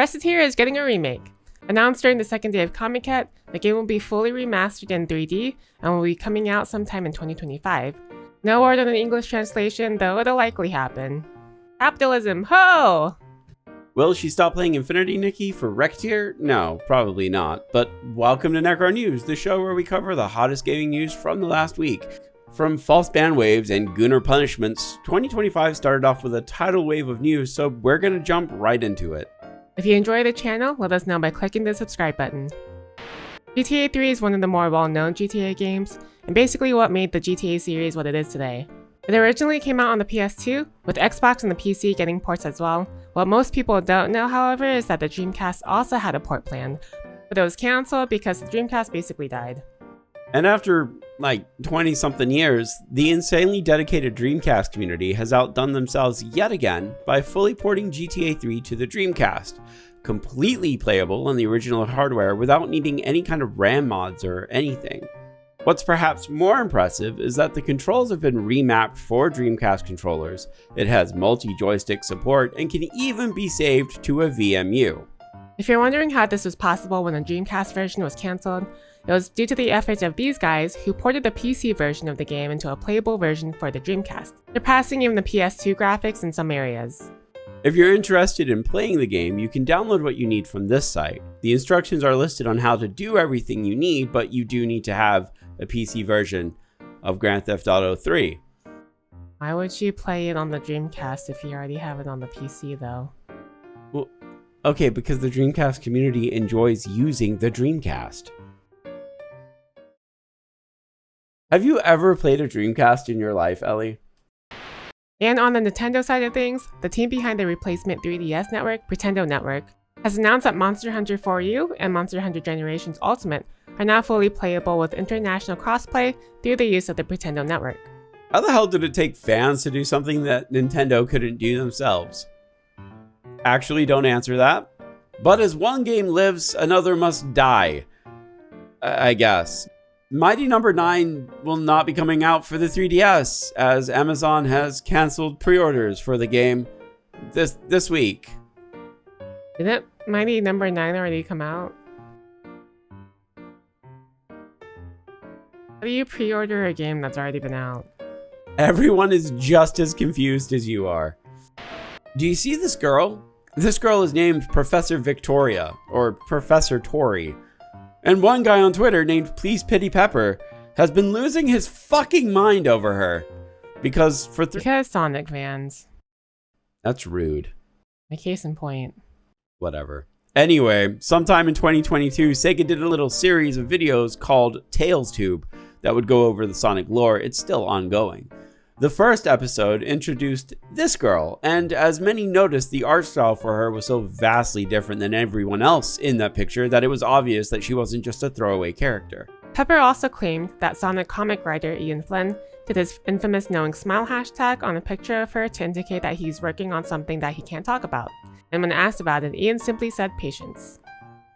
Recettear is getting a remake. Announced during the second day of Comic-Con, the game will be fully remastered in 3D and will be coming out sometime in 2025. No word on an English translation, though it'll likely happen. Capitalism, ho! Will she stop playing Infinity Nikki for Recettear? No, probably not. But welcome to Necro News, the show where we cover the hottest gaming news from the last week. From false ban waves and Gooner punishments, 2025 started off with a tidal wave of news, so we're gonna jump right into it. If you enjoy the channel, let us know by clicking the subscribe button. GTA 3 is one of the more well-known GTA games, and basically what made the GTA series what it is today. It originally came out on the PS2, with Xbox and the PC getting ports as well. What most people don't know, however, is that the Dreamcast also had a port planned, but it was cancelled because the Dreamcast basically died. And after, 20-something years, the insanely dedicated Dreamcast community has outdone themselves yet again by fully porting GTA 3 to the Dreamcast, completely playable on the original hardware without needing any kind of RAM mods or anything. What's perhaps more impressive is that the controls have been remapped for Dreamcast controllers, it has multi-joystick support, and can even be saved to a VMU. If you're wondering how this was possible when the Dreamcast version was cancelled, it was due to the efforts of these guys who ported the PC version of the game into a playable version for the Dreamcast, surpassing even the PS2 graphics in some areas. If you're interested in playing the game, you can download what you need from this site. The instructions are listed on how to do everything you need, but you do need to have a PC version of Grand Theft Auto 3. Why would you play it on the Dreamcast if you already have it on the PC though? Well, okay, because the Dreamcast community enjoys using the Dreamcast. Have you ever played a Dreamcast in your life, Ellie? And on the Nintendo side of things, the team behind the replacement 3DS network, Pretendo Network, has announced that Monster Hunter 4U and Monster Hunter Generations Ultimate are now fully playable with international crossplay through the use of the Pretendo Network. How the hell did it take fans to do something that Nintendo couldn't do themselves? Actually, don't answer that. But as one game lives, another must die. I guess. Mighty Number 9 will not be coming out for the 3DS, as Amazon has cancelled pre-orders for the game this week. Didn't Mighty Number 9 already come out? How do you pre-order a game that's already been out? Everyone is just as confused as you are. Do you see this girl? This girl is named Professor Victoria, or Professor Tori. And one guy on Twitter named Please Pity Pepper has been losing his fucking mind over her. Because Sonic fans. That's rude. A case in point. Whatever. Anyway, sometime in 2022, Sega did a little series of videos called Tales Tube that would go over the Sonic lore. It's still ongoing. The first episode introduced this girl, and as many noticed, the art style for her was so vastly different than everyone else in that picture that it was obvious that she wasn't just a throwaway character. Pepper also claimed that Sonic comic writer Ian Flynn did his infamous knowing smile hashtag on a picture of her to indicate that he's working on something that he can't talk about. And when asked about it, Ian simply said patience.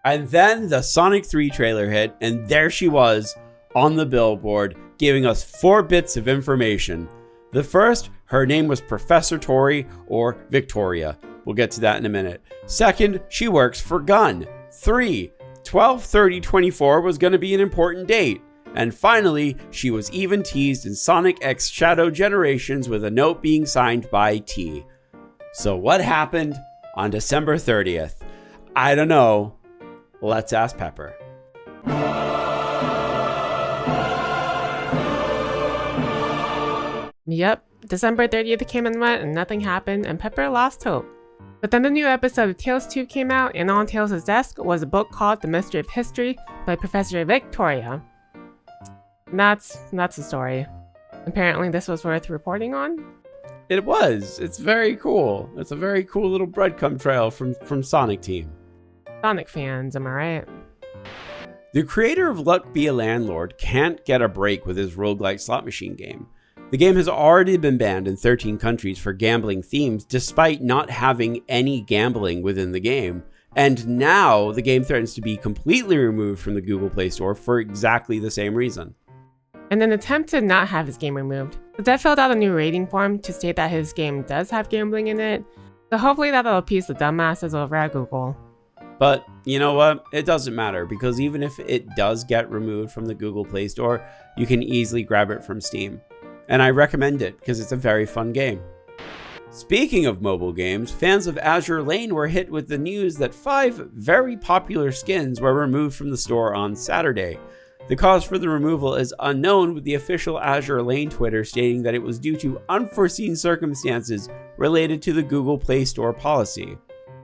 And then the Sonic 3 trailer hit, and there she was on the billboard, giving us 4 bits of information. The first, her name was Professor Tori, or Victoria. We'll get to that in a minute. Second, she works for Gun. 3, 12/30/24 was going to be an important date. And finally, she was even teased in Sonic X Shadow Generations with a note being signed by T. So what happened on December 30th? I don't know. Let's ask Pepper. Yep, December 30th came and went and nothing happened and Pepper lost hope. But then the new episode of Tales 2 came out, and on Tales' desk was a book called The Mystery of History by Professor Victoria. And that's the story. Apparently this was worth reporting on? It was. It's very cool. It's a very cool little breadcrumb trail from Sonic Team. Sonic fans, am I right? The creator of Be A Landlord can't get a break with his roguelike slot machine game. The game has already been banned in 13 countries for gambling themes, despite not having any gambling within the game. And now the game threatens to be completely removed from the Google Play Store for exactly the same reason. In an attempt to not have his game removed, the dev filled out a new rating form to state that his game does have gambling in it, So hopefully that'll appease the dumbasses over at Google. But you know what? It doesn't matter, because even if it does get removed from the Google Play Store, you can easily grab it from Steam. And I recommend it because it's a very fun game. Speaking of mobile games, fans of Azur Lane were hit with the news that 5 very popular skins were removed from the store on Saturday. The cause for the removal is unknown, with the official Azur Lane Twitter stating that it was due to unforeseen circumstances related to the Google Play Store policy.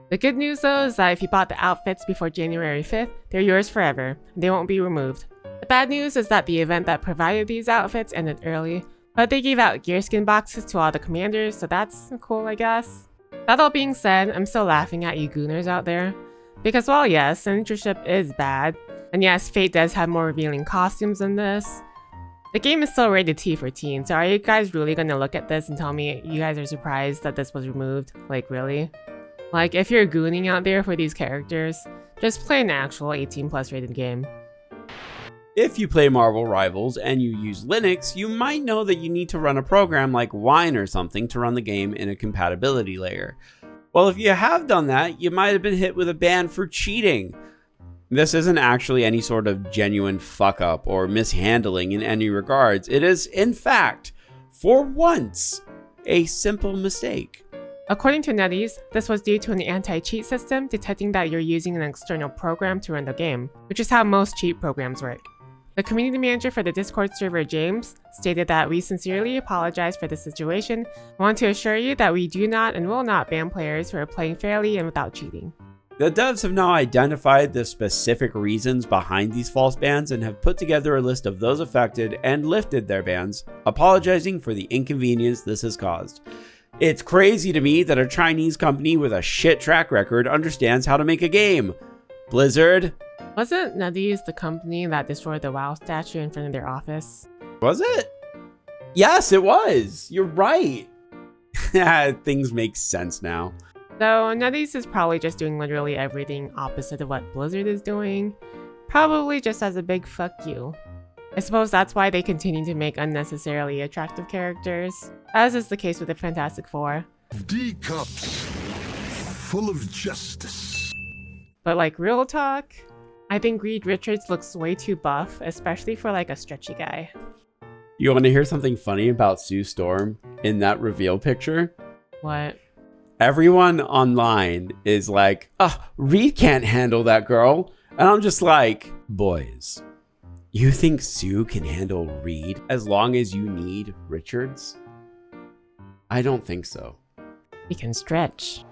The good news though is that if you bought the outfits before January 5th, they're yours forever, and they won't be removed. The bad news is that the event that provided these outfits ended early, but they gave out gear skin boxes to all the commanders, so that's cool, I guess. That all being said, I'm still laughing at you gooners out there. Because while yes, censorship is bad, and yes, Fate does have more revealing costumes than this, the game is still rated T for teen, so are you guys really gonna look at this and tell me you guys are surprised that this was removed? Like, really? Like, if you're gooning out there for these characters, just play an actual 18+ rated game. If you play Marvel Rivals and you use Linux, you might know that you need to run a program like Wine or something to run the game in a compatibility layer. Well, if you have done that, you might have been hit with a ban for cheating. This isn't actually any sort of genuine fuck up or mishandling in any regards. It is, in fact, for once, a simple mistake. According to NetEase, this was due to an anti-cheat system detecting that you're using an external program to run the game, which is how most cheat programs work. The community manager for the Discord server, James, stated that we sincerely apologize for the situation and want to assure you that we do not and will not ban players who are playing fairly and without cheating. The devs have now identified the specific reasons behind these false bans and have put together a list of those affected and lifted their bans, apologizing for the inconvenience this has caused. It's crazy to me that a Chinese company with a shit track record understands how to make a game. Blizzard? Wasn't NetEase the company that destroyed the WoW statue in front of their office? Was it? Yes, it was. You're right. Things make sense now. Though NetEase is probably just doing literally everything opposite of what Blizzard is doing. Probably just as a big fuck you. I suppose that's why they continue to make unnecessarily attractive characters, as is the case with the Fantastic Four. D cups full of justice. But like, real talk, I think Reed Richards looks way too buff, especially for like a stretchy guy. You want to hear something funny about Sue Storm in that reveal picture? What? Everyone online is like, Reed can't handle that girl. And I'm just like, boys, you think Sue can handle Reed as long as you need Richards? I don't think so. He can stretch.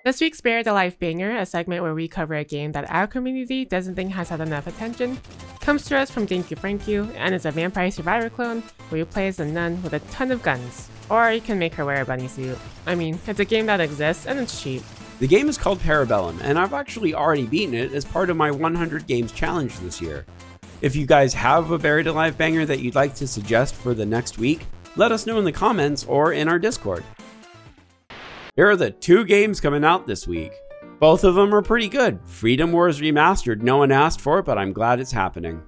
This week's Be A Life Banger, a segment where we cover a game that our community doesn't think has had enough attention, comes to us from Thank You, and is a Vampire Survivor clone where you play as a nun with a ton of guns. Or you can make her wear a bunny suit. I mean, it's a game that exists and it's cheap. The game is called BELLUM, and I've actually already beaten it as part of my 100 games challenge this year. If you guys have a Buried Alive banger that you'd like to suggest for the next week, let us know in the comments or in our Discord. Here are the 2 games coming out this week. Both of them are pretty good. Freedom Wars Remastered, no one asked for it, but I'm glad it's happening.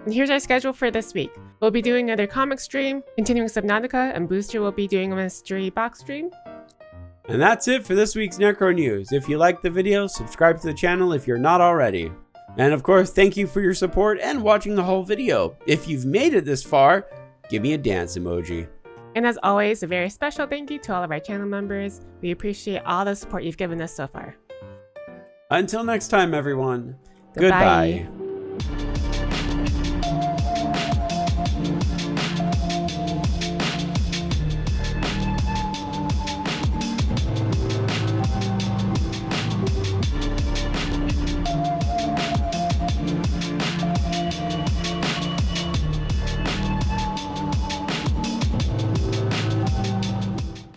And here's our schedule for this week. We'll be doing another comic stream, continuing Subnautica, and Booster will be doing a mystery box stream. And that's it for this week's Necro News. If you liked the video, subscribe to the channel if you're not already. And of course, thank you for your support and watching the whole video. If you've made it this far, give me a dance emoji. And as always, a very special thank you to all of our channel members. We appreciate all the support you've given us so far. Until next time, everyone. Goodbye. Goodbye.